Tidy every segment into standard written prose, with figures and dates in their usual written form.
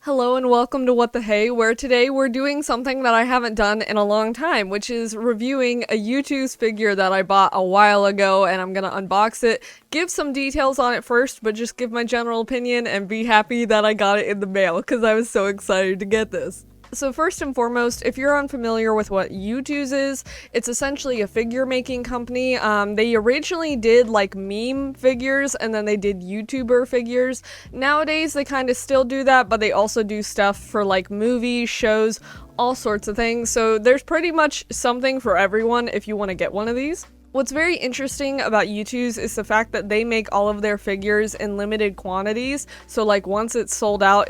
Hello and welcome to What the Hey, where today we're doing something that I haven't done in a long time, which is reviewing a YouTooz figure that I bought a while ago, and I'm gonna unbox it, give some details on it first, but just give my general opinion and be happy that I got it in the mail, because I was so excited to get this. So first and foremost, if you're unfamiliar with what YouTooz is, it's essentially a figure making company. They originally did like meme figures and then they did YouTuber figures. Nowadays they kind of still do that, but they also do stuff for like movies, shows, all sorts of things. So there's pretty much something for everyone if you want to get one of these. What's very interesting about YouTooz is the fact that they make all of their figures in limited quantities. So like once it's sold out,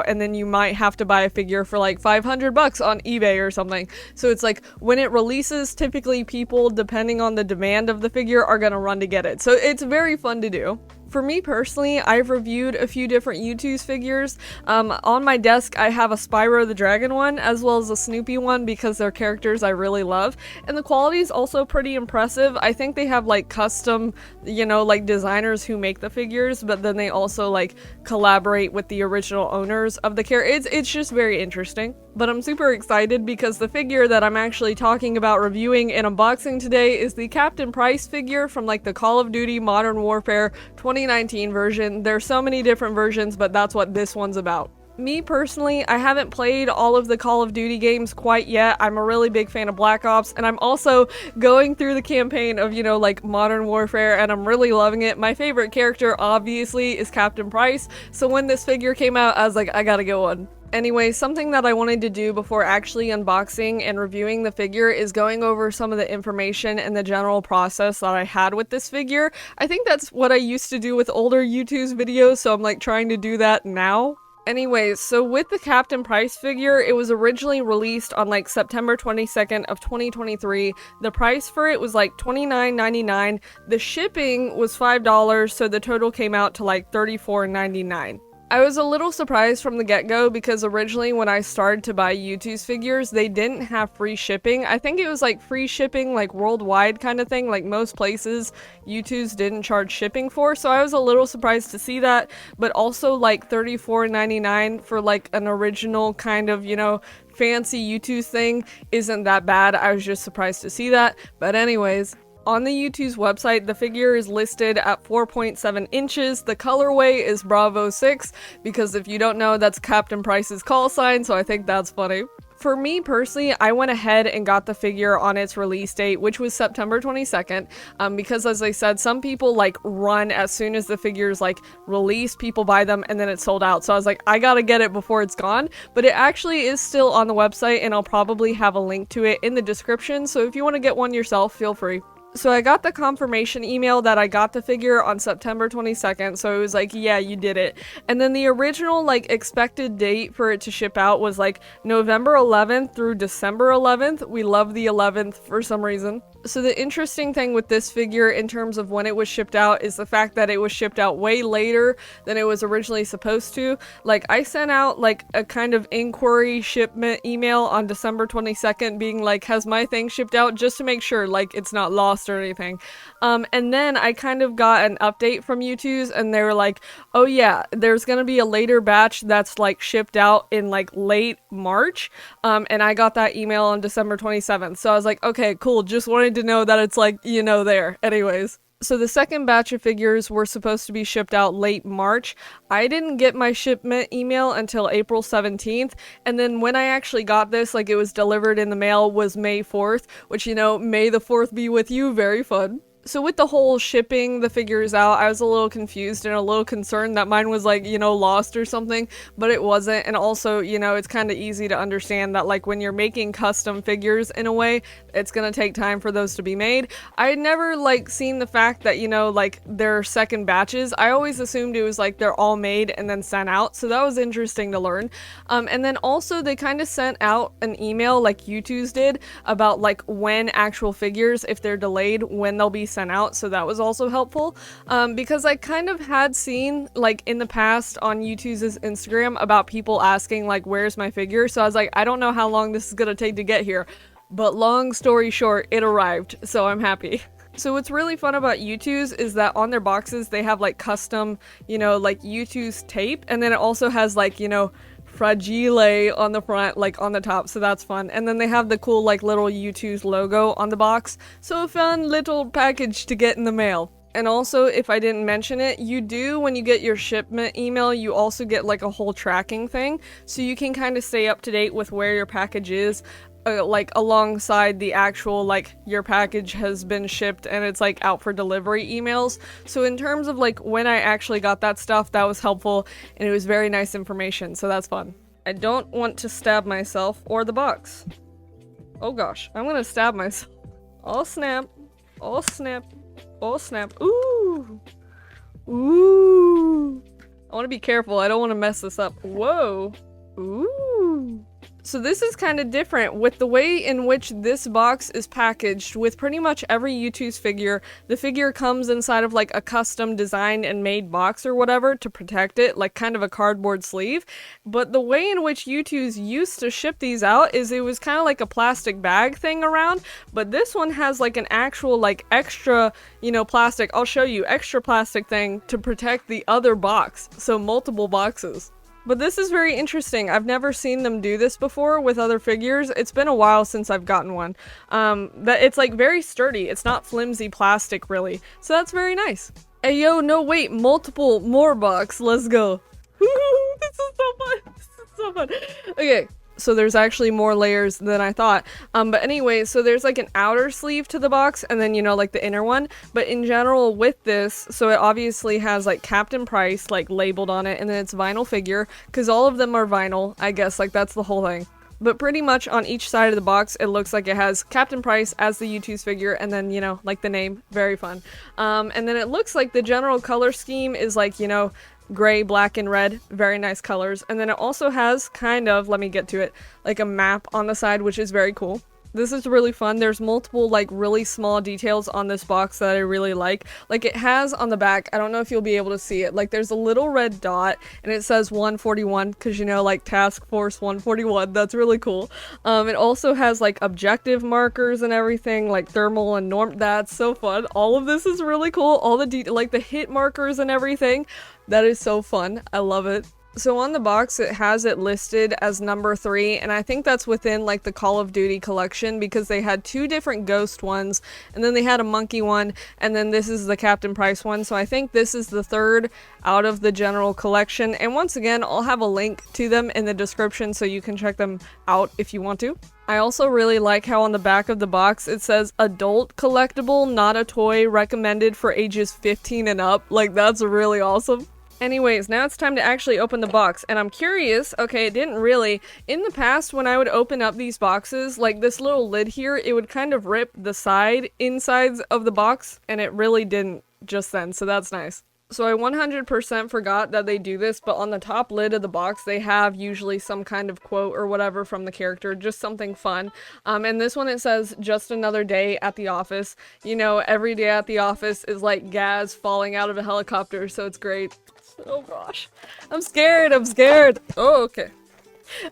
and then you might have to buy a figure for like 500 bucks on eBay or something. So it's like when it releases, typically people, depending on the demand of the figure, are gonna run to get it. So it's very fun to do. For me personally, I've reviewed a few different YouTooz figures. On my desk, I have a Spyro the Dragon one, as well as a Snoopy one, because they're characters I really love. And the quality is also pretty impressive. I think they have like custom, like designers who make the figures, but then they also like collaborate with the original owners of the character. It's just very interesting. But I'm super excited because the figure that I'm actually talking about reviewing and unboxing today is the Captain Price figure from like the Call of Duty Modern Warfare 2019 version. There's so many different versions, but that's what this one's about. Me personally, I haven't played all of the Call of Duty games quite yet. I'm a really big fan of Black Ops, and I'm also going through the campaign of, like Modern Warfare, and I'm really loving it. My favorite character, obviously, is Captain Price, so when this figure came out, I was like, I gotta get one. Anyway, something that I wanted to do before actually unboxing and reviewing the figure is going over some of the information and the general process that I had with this figure. I think that's what I used to do with older YouTooz videos, so I'm like trying to do that now. Anyways, so with the Captain Price figure, it was originally released on like September 22nd of 2023. The price for it was like $29.99. The shipping was $5, so the total came out to like $34.99. I was a little surprised from the get-go because originally when I started to buy YouTooz figures, they didn't have free shipping. I think it was like free shipping like worldwide kind of thing, like most places YouTooz didn't charge shipping for, so I was a little surprised to see that, but also like $34.99 for like an original kind of, fancy YouTooz thing isn't that bad. I was just surprised to see that, but anyways. On the YouTooz website, the figure is listed at 4.7 inches. The colorway is Bravo 6, because if you don't know, that's Captain Price's call sign, so I think that's funny. For me personally, I went ahead and got the figure on its release date, which was September 22nd, because as I said, some people like run as soon as the figure's like released, people buy them and then it's sold out. So I was like, I gotta get it before it's gone, but it actually is still on the website and I'll probably have a link to it in the description. So if you want to get one yourself, feel free. So I got the confirmation email that I got the figure on September 22nd, so it was like, yeah, you did it. And then the original, like, expected date for it to ship out was, like, November 11th through December 11th. We love the 11th for some reason. So the interesting thing with this figure in terms of when it was shipped out is the fact that it was shipped out way later than it was originally supposed to. Like, I sent out like a kind of inquiry shipment email on December 22nd being like, has my thing shipped out, just to make sure like it's not lost or anything. And then I kind of got an update from YouTooz and they were like, oh yeah, there's gonna be a later batch that's like shipped out in like late March. And I got that email on December 27th. So I was like, okay, cool, just wanted to know that it's like, there. Anyways. So the second batch of figures were supposed to be shipped out late March. I didn't get my shipment email until April 17th, and then when I actually got this, like it was delivered in the mail, was May 4th, which, may the 4th be with you, very fun. So with the whole shipping the figures out, I was a little confused and a little concerned that mine was like, lost or something, but it wasn't. And also, it's kind of easy to understand that like when you're making custom figures in a way, it's gonna take time for those to be made. I had never like seen the fact that, like they're second batches. I always assumed it was like they're all made and then sent out. So that was interesting to learn. And then also they kind of sent out an email like YouTooz did about like when actual figures, if they're delayed, when they'll be sent out, so that was also helpful, because I kind of had seen like in the past on YouTooZ's Instagram about people asking like, where's my figure? So I was like, I don't know how long this is gonna take to get here, but long story short, it arrived, so I'm happy. So what's really fun about YouTooz is that on their boxes they have like custom, like YouTooz tape, and then it also has like, fragile on the front, like on the top, so that's fun. And then they have the cool like little YouTooz logo on the box, so a fun little package to get in the mail. And also, if I didn't mention it, you do, when you get your shipment email, you also get like a whole tracking thing, so you can kind of stay up to date with where your package is, like alongside the actual like your package has been shipped and it's like out for delivery emails. So in terms of like when I actually got that stuff, that was helpful and it was very nice information, so that's fun. I don't want to stab myself or the box. Oh gosh, I'm gonna stab myself. Oh snap. Oh snap. Oh snap. Ooh. Ooh. I want to be careful. I don't want to mess this up. Whoa. Ooh. So this is kind of different with the way in which this box is packaged. With pretty much every YouTooz figure, the figure comes inside of like a custom designed and made box or whatever to protect it, like kind of a cardboard sleeve. But the way in which YouTooz used to ship these out is it was kind of like a plastic bag thing around, but this one has like an actual like extra, you know, plastic, I'll show you, extra plastic thing to protect the other box, so multiple boxes. But this is very interesting. I've never seen them do this before with other figures. It's been a while since I've gotten one. That it's like very sturdy. It's not flimsy plastic really. So that's very nice. Hey yo, no wait, multiple more box. Let's go. This is so fun. This is so fun. Okay. So there's actually more layers than I thought. But anyway, so there's like an outer sleeve to the box and then, you know, like the inner one. But in general with this, so it obviously has like Captain Price like labeled on it, and then it's vinyl figure because all of them are vinyl, I guess, like that's the whole thing. But pretty much on each side of the box, it looks like it has Captain Price as the YouTooz figure and then, you know, like the name, very fun. And then it looks like the general color scheme is like, you know, gray, black, and red. Very nice colors. And then it also has kind of, let me get to it, like a map on the side, which is very cool. This is really fun. There's multiple like really small details on this box that I really like. Like it has on the back, I don't know if you'll be able to see it, like there's a little red dot and it says 141 because, you know, like Task Force 141. That's really cool. It also has like objective markers and everything, like thermal and norm. That's so fun. All of this is really cool. All the like the hit markers and everything. That is so fun. I love it. So on the box, it has it listed as number 3, and I think that's within like the Call of Duty collection because they had 2 different ghost ones, and then they had a monkey one, and then this is the Captain Price one. So I think this is the 3rd out of the general collection. And once again, I'll have a link to them in the description so you can check them out if you want to. I also really like how on the back of the box it says adult collectible, not a toy, recommended for ages 15 and up. Like that's really awesome. Anyways, now it's time to actually open the box, and I'm curious, okay, it didn't really, in the past when I would open up these boxes, like this little lid here, it would kind of rip the insides of the box, and it really didn't just then, so that's nice. So I 100% forgot that they do this, but on the top lid of the box, they have usually some kind of quote or whatever from the character, just something fun. And this one, it says, just another day at the office. You know, every day at the office is like gas falling out of a helicopter, so it's great. Oh gosh. I'm scared, I'm scared. Oh, okay.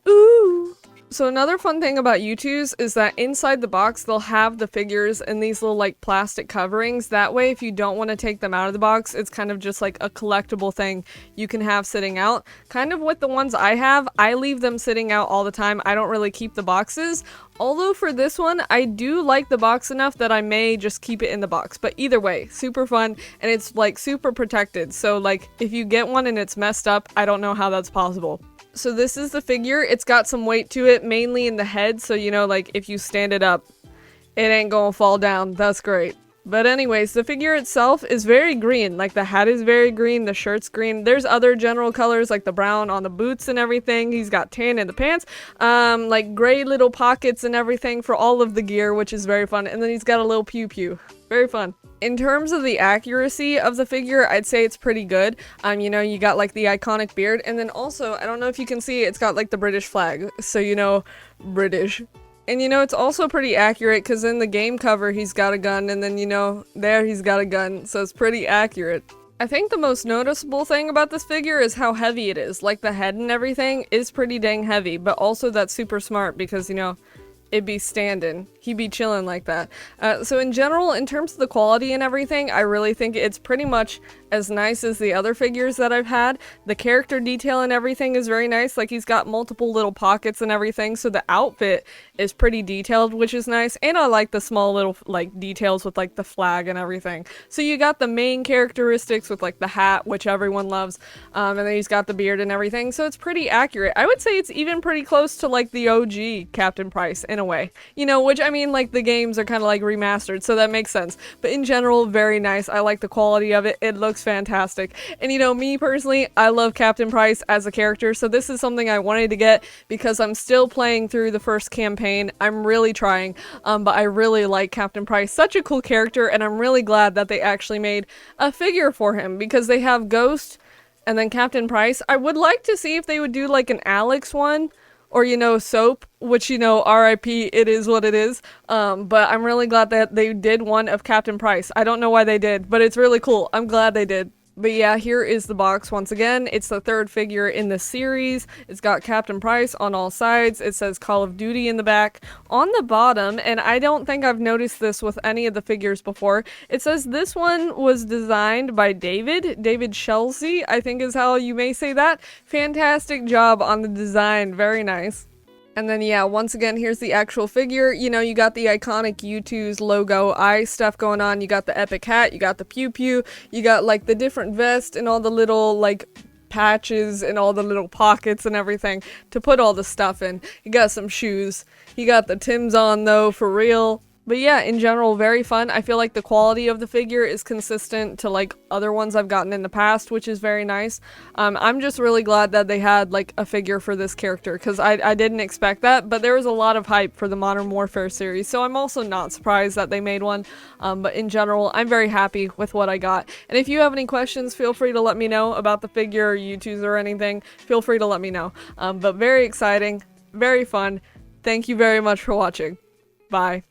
Ooh. So another fun thing about YouTooz is that inside the box they'll have the figures in these little like plastic coverings. That way if you don't want to take them out of the box, it's kind of just like a collectible thing you can have sitting out. Kind of with the ones I have, I leave them sitting out all the time. I don't really keep the boxes. Although for this one, I do like the box enough that I may just keep it in the box. But either way, super fun, and it's like super protected. So like if you get one and it's messed up, I don't know how that's possible. So this is the figure. It's got some weight to it, mainly in the head, so you know, like if you stand it up, it ain't gonna fall down. That's great. But anyways, the figure itself is very green. Like the hat is very green, the shirt's green. There's other general colors like the brown on the boots and everything. He's got tan in the pants, like gray little pockets and everything for all of the gear, which is very fun. And then he's got a little pew pew. Very fun. In terms of the accuracy of the figure, I'd say it's pretty good. You know, you got like the iconic beard, and then also, I don't know if you can see, it's got like the British flag, so you know, British. And you know, it's also pretty accurate because in the game cover he's got a gun, and then you know, there he's got a gun, so it's pretty accurate. I think the most noticeable thing about this figure is how heavy it is. Like the head and everything is pretty dang heavy, but also that's super smart because, you know, it'd be standing. He'd be chilling like that. So in general, in terms of the quality and everything, I really think it's pretty much as nice as the other figures that I've had. The character detail and everything is very nice. Like, he's got multiple little pockets and everything, so the outfit is pretty detailed, which is nice. And I like the small little, like, details with, like, the flag and everything. So you got the main characteristics with, like, the hat, which everyone loves, and then he's got the beard and everything, so it's pretty accurate. I would say it's even pretty close to, like, the OG Captain Price, in a way. You know, which, I mean, like, the games are kind of, like, remastered, so that makes sense. But in general, very nice. I like the quality of it. It looks fantastic. And you know, me personally, I love Captain Price as a character, so this is something I wanted to get because I'm still playing through the first campaign. I'm really trying, but I really like Captain Price. Such a cool character, and I'm really glad that they actually made a figure for him, because they have Ghost and then Captain Price. I would like to see if they would do like an Alex one, or, you know, Soap, which, you know, RIP, it is what it is. But I'm really glad that they did one of Captain Price. I don't know why they did, but it's really cool. I'm glad they did. But yeah, here is the box once again. It's the third figure in the series. It's got Captain Price on all sides. It says Call of Duty in the back. On the bottom, and I don't think I've noticed this with any of the figures before, it says this one was designed by David Chelsea, I think is how you may say that. Fantastic job on the design. Very nice. And then yeah, once again, here's the actual figure. You know, you got the iconic YouTooz logo eye stuff going on. You got the epic hat, you got the pew pew, you got like the different vest and all the little like patches and all the little pockets and everything to put all the stuff in. You got some shoes. You got the Timbs on though, for real. But yeah, in general, very fun. I feel like the quality of the figure is consistent to like other ones I've gotten in the past, which is very nice. I'm just really glad that they had like a figure for this character, because I didn't expect that, but there was a lot of hype for the Modern Warfare series, so I'm also not surprised that they made one. But in general, I'm very happy with what I got. And if you have any questions, feel free to let me know about the figure, or YouTooz, or anything. Feel free to let me know. But very exciting, very fun. Thank you very much for watching. Bye.